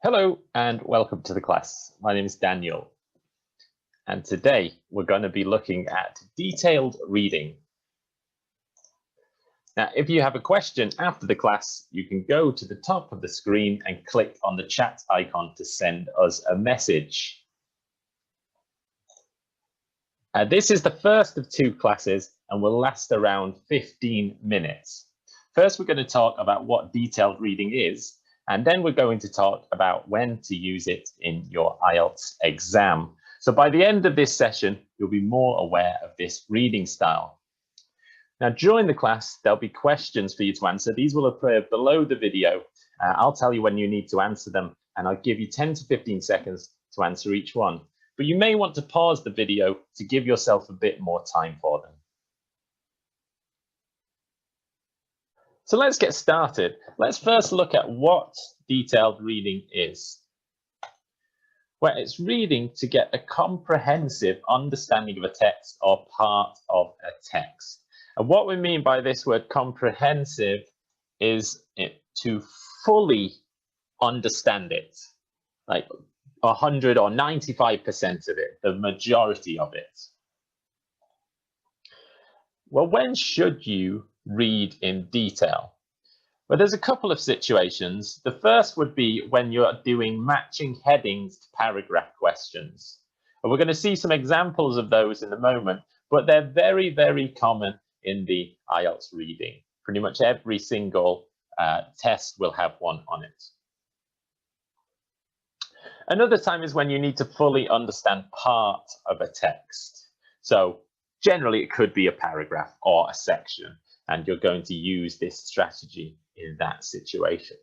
Hello and welcome to the class. My name is Daniel, and today we're going to be looking at detailed reading. Now, if you have a question after the class, you can go to the top of the screen and click on the chat icon to send us a message. This is the first of two classes and will last around 15 minutes. First, we're going to talk about what detailed reading is, and then we're going to talk about when to use it in your IELTS exam. So by the end of this session, you'll be more aware of this reading style. Now, during the class, there'll be questions for you to answer. These will appear below the video. I'll tell you when you need to answer them, and I'll give you 10 to 15 seconds to answer each one. But you may want to pause the video to give yourself a bit more time for them. So let's get started. Let's first look at what detailed reading is. Well, it's reading to get a comprehensive understanding of a text or part of a text. And what we mean by this word comprehensive is to fully understand it, like 100 or 95% of it, the majority of it. Well, when should you read in detail? Well, there's a couple of situations. The first would be when you're doing matching headings to paragraph questions. And we're going to see some examples of those in a moment, but they're very, very common in the IELTS reading. Pretty much every single test will have one on it. Another time is when you need to fully understand part of a text. So generally, it could be a paragraph or a section, and you're going to use this strategy in that situation.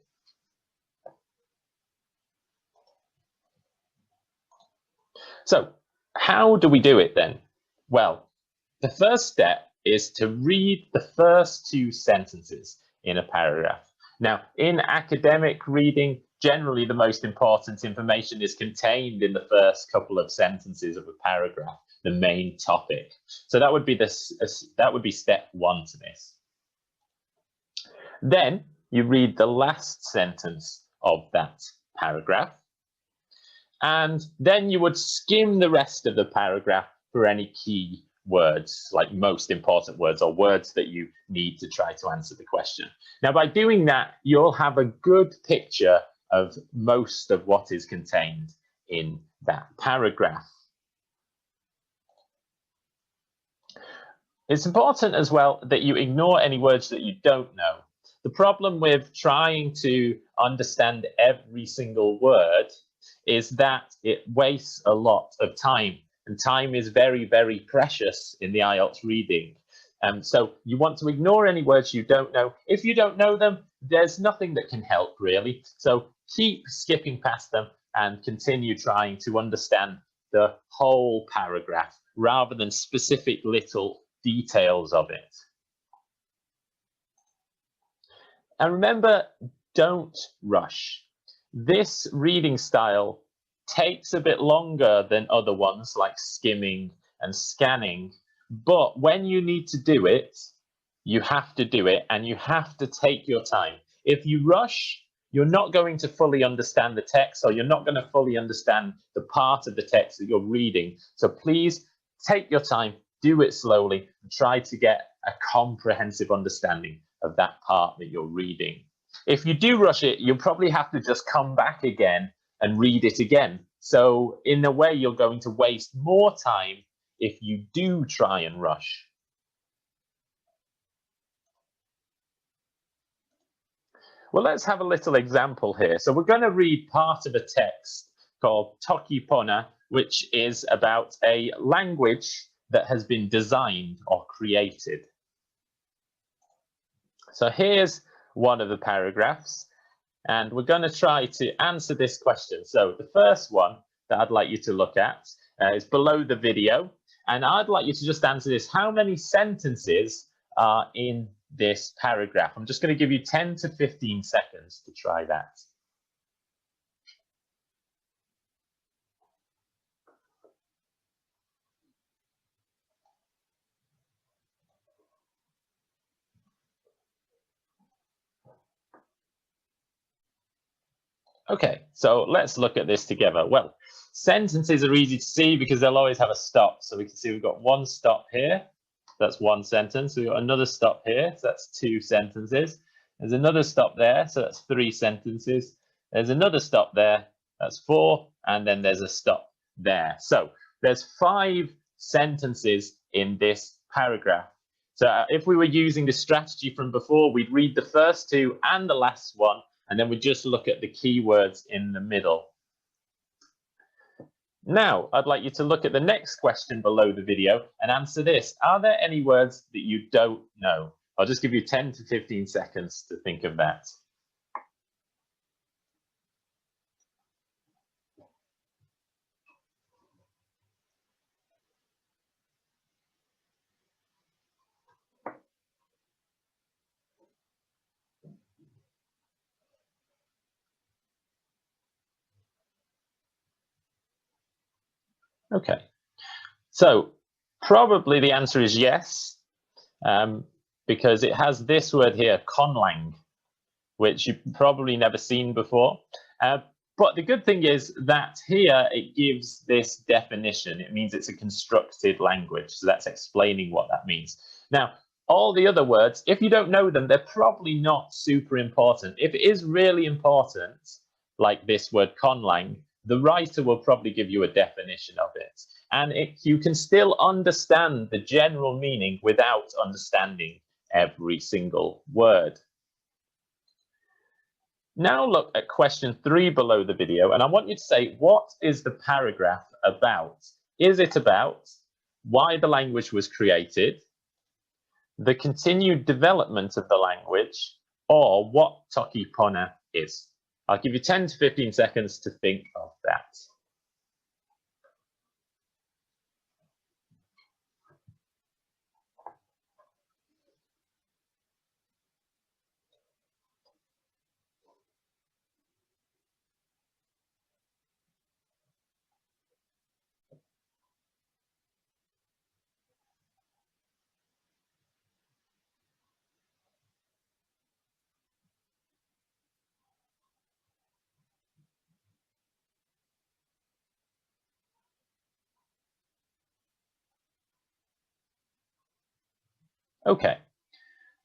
So how do we do it then? Well, the first step is to read the first two sentences in a paragraph. Now, in academic reading, generally the most important information is contained in the first couple of sentences of a paragraph, the main topic. So that would be step one to this. Then you read the last sentence of that paragraph, and then you would skim the rest of the paragraph for any key words, like most important words or words that you need to try to answer the question. Now, by doing that, you'll have a good picture of most of what is contained in that paragraph. It's important as well that you ignore any words that you don't know. The problem with trying to understand every single word is that it wastes a lot of time, and time is very, very precious in the IELTS reading. So you want to ignore any words you don't know. If you don't know them, there's nothing that can help really. So keep skipping past them and continue trying to understand the whole paragraph rather than specific little details of it. And remember, don't rush. This reading style takes a bit longer than other ones like skimming and scanning, but when you need to do it, you have to do it and you have to take your time. If you rush, you're not going to fully understand the text, or you're not going to fully understand the part of the text that you're reading. So please take your time, do it slowly, and try to get a comprehensive understanding of that part that you're reading. If you do rush it, you'll probably have to just come back again and read it again. So in a way, you're going to waste more time if you do try and rush. Well, let's have a little example here. So we're going to read part of a text called Toki Pona, which is about a language that has been designed or created. So here's one of the paragraphs, and we're going to try to answer this question. So the first one that I'd like you to look at is below the video, and I'd like you to just answer this. How many sentences are in this paragraph? I'm just going to give you 10 to 15 seconds to try that. Okay, so let's look at this together. Well, sentences are easy to see because they'll always have a stop. So we can see we've got one stop here. That's one sentence. We've got another stop here. So that's two sentences. There's another stop there. So that's three sentences. There's another stop there. That's four. And then there's a stop there. So there's 5 sentences in this paragraph. So if we were using the strategy from before, we'd read the first 2 and the last one, and then we just look at the keywords in the middle. Now, I'd like you to look at the next question below the video and answer this. Are there any words that you don't know? I'll just give you 10 to 15 seconds to think of that. Okay, so probably the answer is yes, because it has this word here, conlang, which you've probably never seen before. But the good thing is that here it gives this definition. It means it's a constructed language. So that's explaining what that means. Now, all the other words, if you don't know them, they're probably not super important. If it is really important, like this word conlang, the writer will probably give you a definition of it. And you can still understand the general meaning without understanding every single word. Now look at question 3 below the video, and I want you to say, what is the paragraph about? Is it about why the language was created, the continued development of the language, or what Toki Pona is? I'll give you 10 to 15 seconds to think of that. Okay,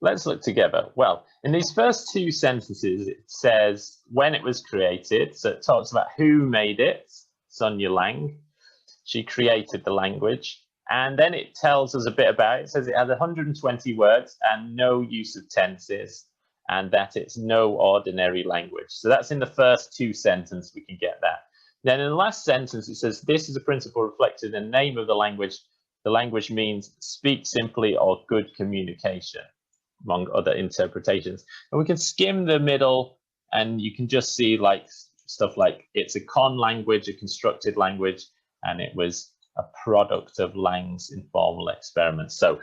let's look together. Well, in these first 2 sentences, it says when it was created. So it talks about who made it, Sonia Lang. She created the language. And then it tells us a bit about it. It says it has 120 words and no use of tenses, and that it's no ordinary language. So that's in the first 2 sentences, we can get that. Then in the last sentence, it says this is a principle reflected in the name of the language. The language means speak simply or good communication, among other interpretations. And we can skim the middle and you can just see like stuff like it's a con language, a constructed language, and it was a product of Lang's informal experiments. So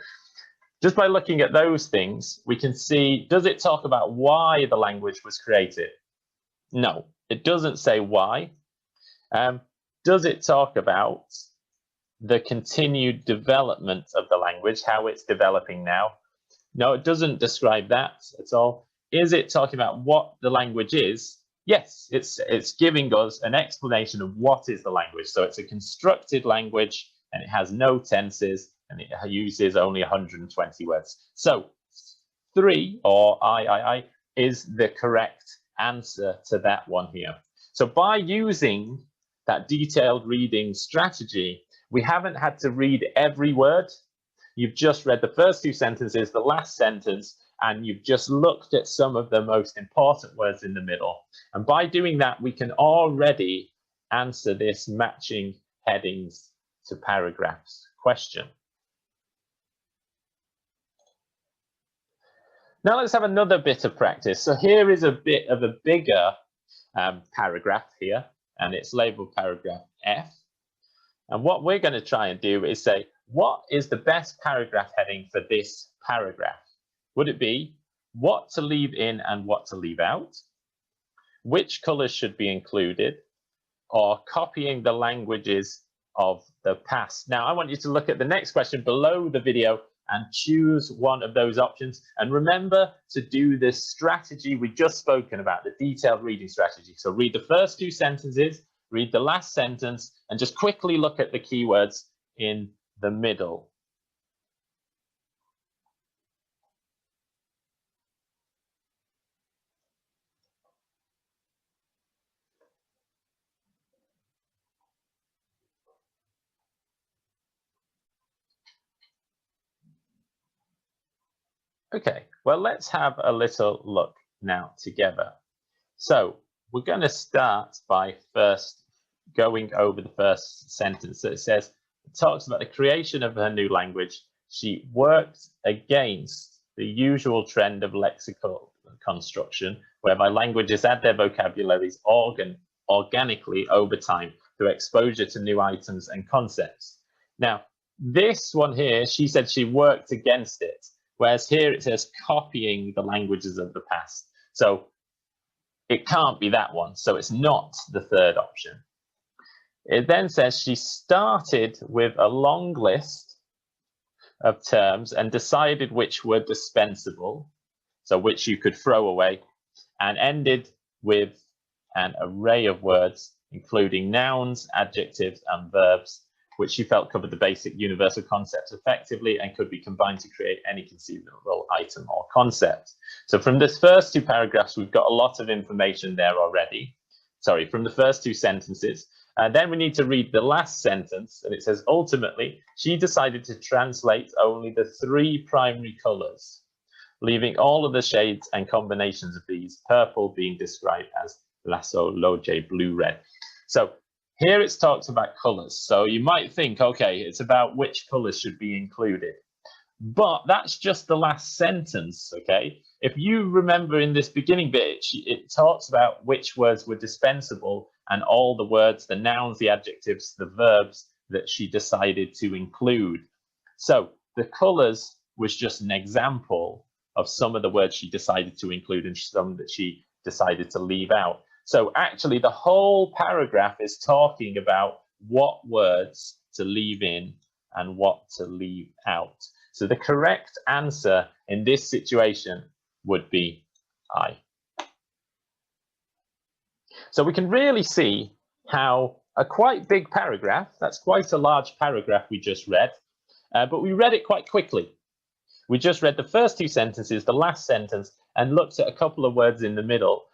just by looking at those things, we can see, does it talk about why the language was created? No, it doesn't say why. Does it talk about the continued development of the language, how it's developing now? No, it doesn't describe that at all. Is it talking about what the language is? Yes, it's giving us an explanation of what is the language. So it's a constructed language and it has no tenses and it uses only 120 words. So 3, or I, is the correct answer to that one here. So by using that detailed reading strategy, we haven't had to read every word. You've just read the first 2 sentences, the last sentence, and you've just looked at some of the most important words in the middle. And by doing that, we can already answer this matching headings to paragraphs question. Now let's have another bit of practice. So here is a bit of a bigger paragraph here, and it's labeled paragraph F. And what we're going to try and do is say, what is the best paragraph heading for this paragraph? Would it be what to leave in and what to leave out? Which colors should be included? Or copying the languages of the past? Now, I want you to look at the next question below the video and choose one of those options. And remember to do this strategy we just spoken about, the detailed reading strategy. So read the first two sentences, read the last sentence, and just quickly look at the keywords in the middle. Okay, well, let's have a little look now together. So we're going to start by first going over the first sentence. So it says, it talks about the creation of her new language. She worked against the usual trend of lexical construction, whereby languages add their vocabularies organically over time through exposure to new items and concepts. Now, this one here, she said she worked against it. Whereas here it says copying the languages of the past. So it can't be that one. So it's not the third option. It then says she started with a long list of terms and decided which were dispensable, so which you could throw away, and ended with an array of words, including nouns, adjectives, and verbs, which she felt covered the basic universal concepts effectively and could be combined to create any conceivable item or concept. So from this first two paragraphs, we've got a lot of information there already. Sorry, from the first two sentences. And then we need to read the last sentence, and it says, ultimately, she decided to translate only the three primary colors, leaving all of the shades and combinations of these, purple being described as lasso, loje, blue, red. So here it's talked about colors. So you might think, okay, it's about which colors should be included. But that's just the last sentence, okay? If you remember in this beginning bit, it talks about which words were dispensable and all the words, the nouns, the adjectives, the verbs that she decided to include. So the colors was just an example of some of the words she decided to include and some that she decided to leave out. So actually the whole paragraph is talking about what words to leave in and what to leave out. So the correct answer in this situation would be I. So we can really see how a quite big paragraph, that's quite a large paragraph we just read, but we read it quite quickly. We just read the first two sentences, the last sentence, and looked at a couple of words in the middle.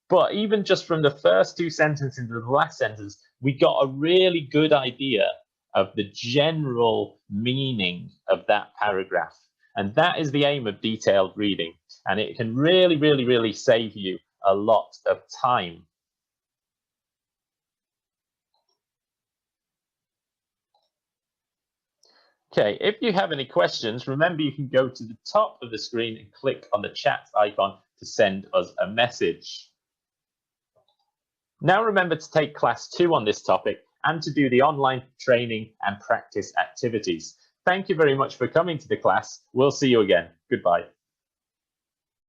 But even just from the first two sentences to the last sentence, we got a really good idea of the general meaning of that paragraph. And that is the aim of detailed reading. And it can really, really, really save you a lot of time. Okay, if you have any questions, remember you can go to the top of the screen and click on the chat icon to send us a message. Now remember to take class 2 on this topic and to do the online training and practice activities. Thank you very much for coming to the class. We'll see you again. Goodbye.